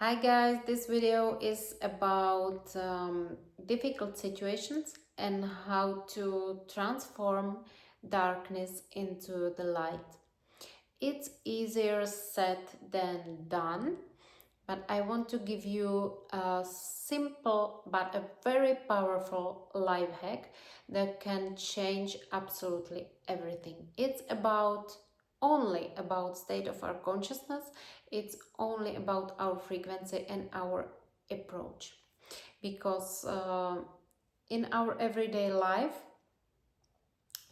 Hi guys, this video is about difficult situations and how to transform darkness into the light. It's easier said than done, but I want to give you a simple but a very powerful life hack that can change absolutely everything. It's about only about state of our consciousness. It's only about our frequency and our approach, because in our everyday life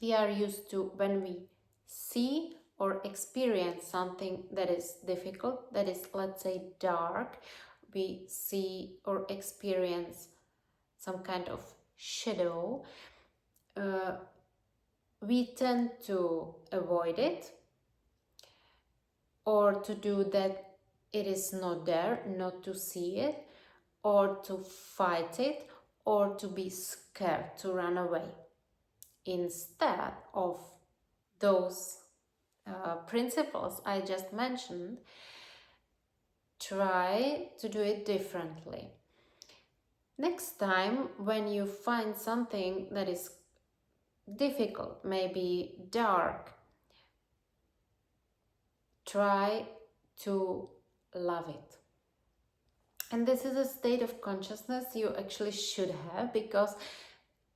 we are used to, when we see or experience something that is difficult, that is, let's say, dark, we see or experience some kind of shadow, uh, we tend to avoid it, or to do that it is not there, not to see it, or to fight it, or to be scared, to run away. Instead of those principles I just mentioned, try to do it differently. Next time, when you find something that is difficult, maybe dark, try to love it. And this is a state of consciousness you actually should have, because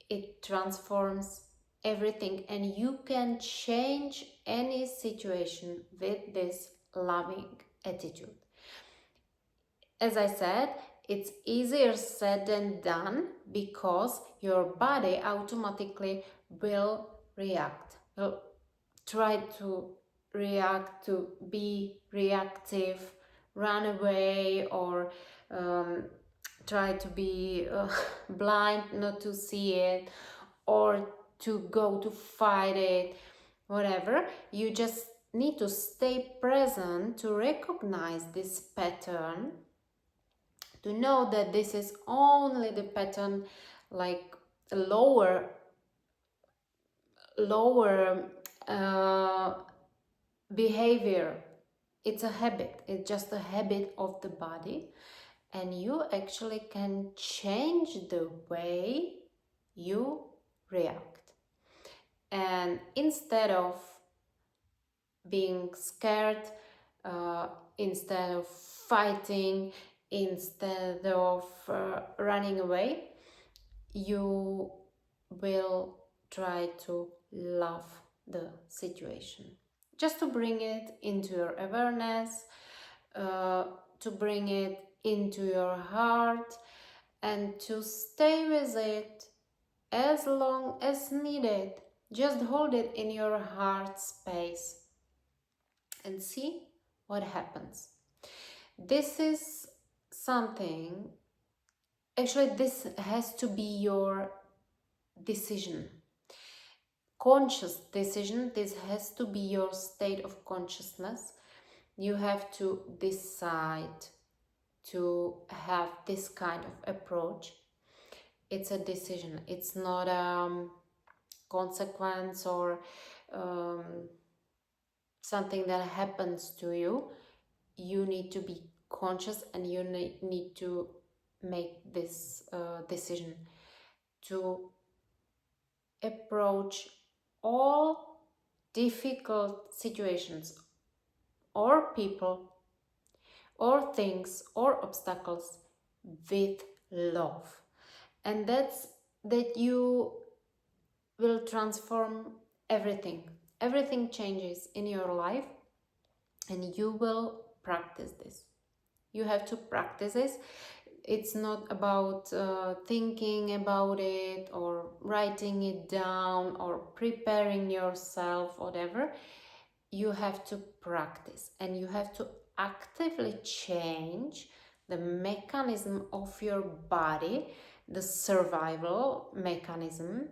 it transforms everything and you can change any situation with this loving attitude. As I said, it's easier said than done, because your body automatically will react, will try to react, to be reactive, run away, or try to be blind, not to see it, or to go to fight it, whatever. You just need to stay present to recognize this pattern, to know that this is only the pattern, like a lower behavior. It's a habit, it's just a habit of the body, and you actually can change the way you react. And instead of being scared, instead of fighting, instead of running away, you will try to love the situation, just to bring it into your awareness, to bring it into your heart, and to stay with it as long as needed. Just hold it in your heart space and see what happens. This is something, actually, this has to be your decision, conscious decision. This has to be your state of consciousness. You have to decide to have this kind of approach. It's a decision, it's not a consequence or something that happens to you. You need to be conscious, and you need to make this decision to approach all difficult situations, or people, or things, or obstacles with love. And that you will transform everything. Everything changes in your life, and you will practice this. You have to practice this. It's not about thinking about it or writing it down or preparing yourself, whatever. You have to practice, and you have to actively change the mechanism of your body, the survival mechanism,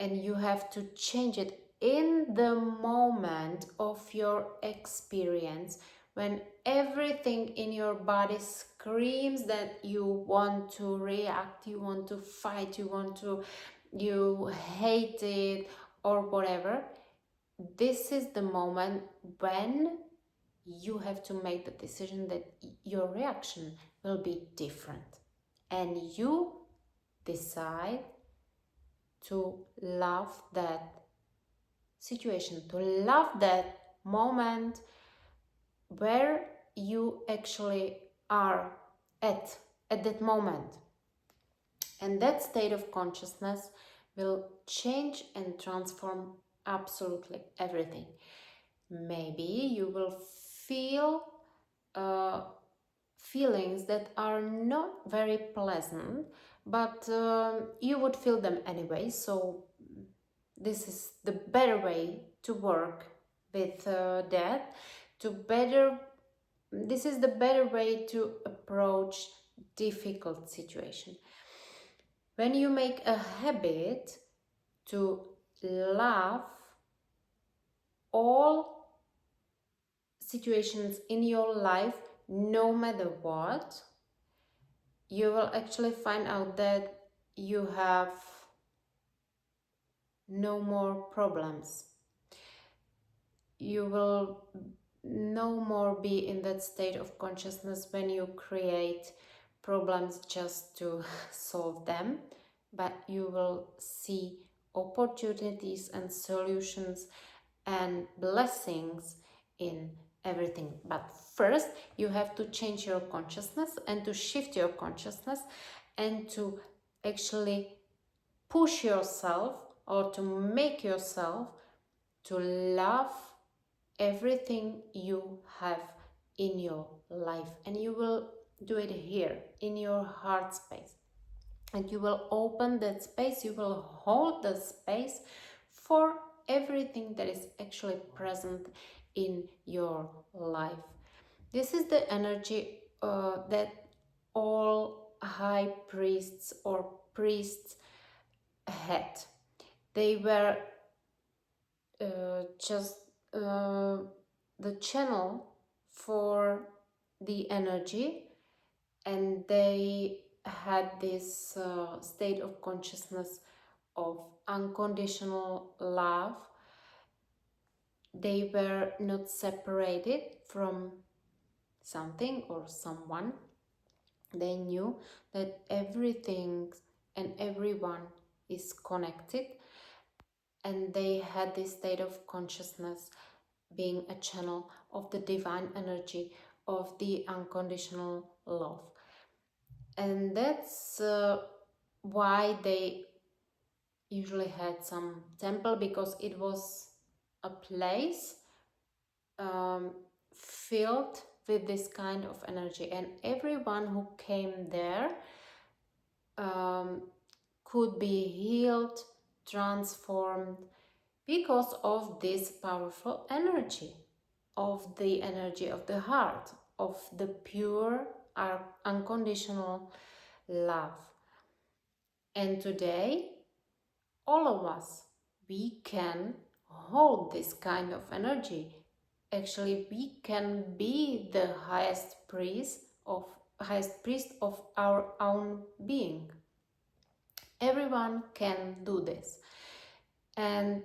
and you have to change it in the moment of your experience, when everything in your body screams that you want to react, you want to fight, you hate it, or whatever. This is the moment when you have to make the decision that your reaction will be different. And you decide to love that situation, to love that moment where you actually are at that moment. And that state of consciousness will change and transform absolutely everything. Maybe you will feel feelings that are not very pleasant, but you would feel them anyway. So this is the better way to work with that. This is the better way to approach difficult situation. When you make a habit to love all situations in your life, no matter what, you will actually find out that you have no more problems. You will no more be in that state of consciousness when you create problems just to solve them, but you will see opportunities and solutions and blessings in everything. But first, you have to change your consciousness and to shift your consciousness and to actually push yourself or to make yourself to love everything you have in your life. And you will do it here in your heart space. And you will open that space, you will hold the space for everything that is actually present in your life. This is the energy that all high priests or priests had. They were just the channel for the energy, and they had this state of consciousness of unconditional love. They were not separated from something or someone. They knew that everything and everyone is connected, and they had this state of consciousness being a channel of the divine energy of the unconditional love. And that's why they usually had some temple, because it was a place filled with this kind of energy, and everyone who came there could be healed, transformed, because of this powerful energy, of the energy of the heart, of the pure, unconditional love. And today, all of us, we can hold this kind of energy. Actually, we can be the highest priest of our own being. Everyone can do this. And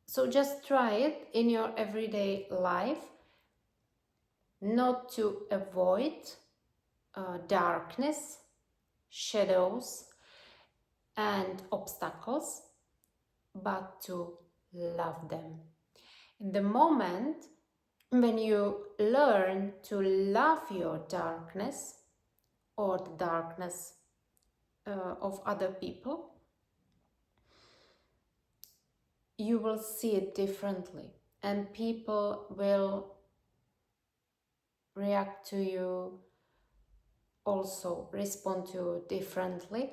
so just try it in your everyday life, not to avoid darkness, shadows, and obstacles, but to love them. In the moment when you learn to love your darkness or the darkness of other people, you will see it differently, and people will react to you, also respond to you differently.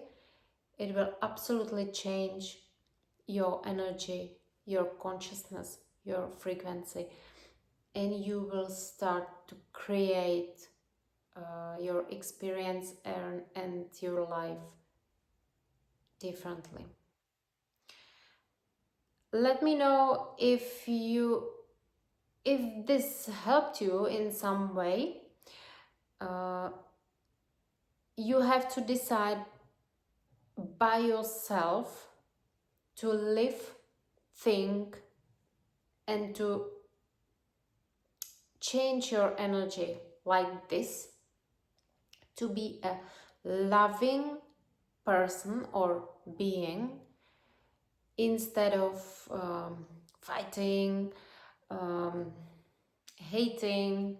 It will absolutely change your energy, your consciousness, your frequency, and you will start to create your experience and your life differently. Let me know if this helped you in some way. You have to decide by yourself to live, think, and to change your energy like this to be a loving person or being instead of fighting, um, hating,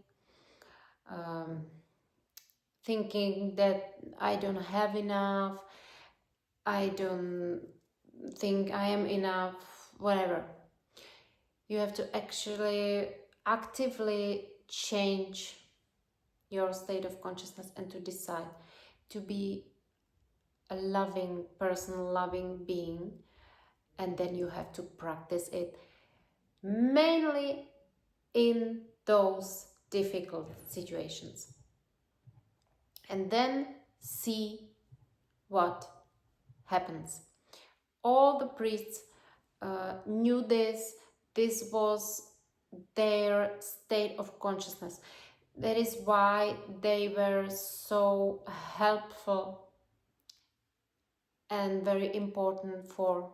um, thinking that I don't have enough, I don't think I am enough, whatever. You have to actually actively change your state of consciousness and to decide to be a loving person, loving being, and then you have to practice it mainly in those difficult situations, and then see what happens. All the priests knew this. This was their state of consciousness. That is why they were so helpful and very important for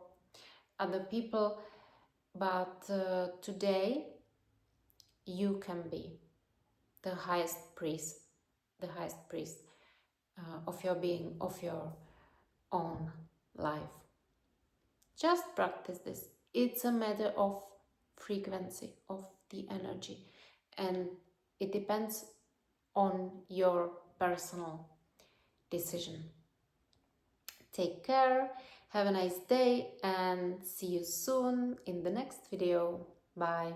other people. But today you can be the highest priest, of your being, of your own life. Just practice this. It's a matter of frequency, of the energy, and it depends on your personal decision. Take care, have a nice day, and see you soon in the next video. Bye.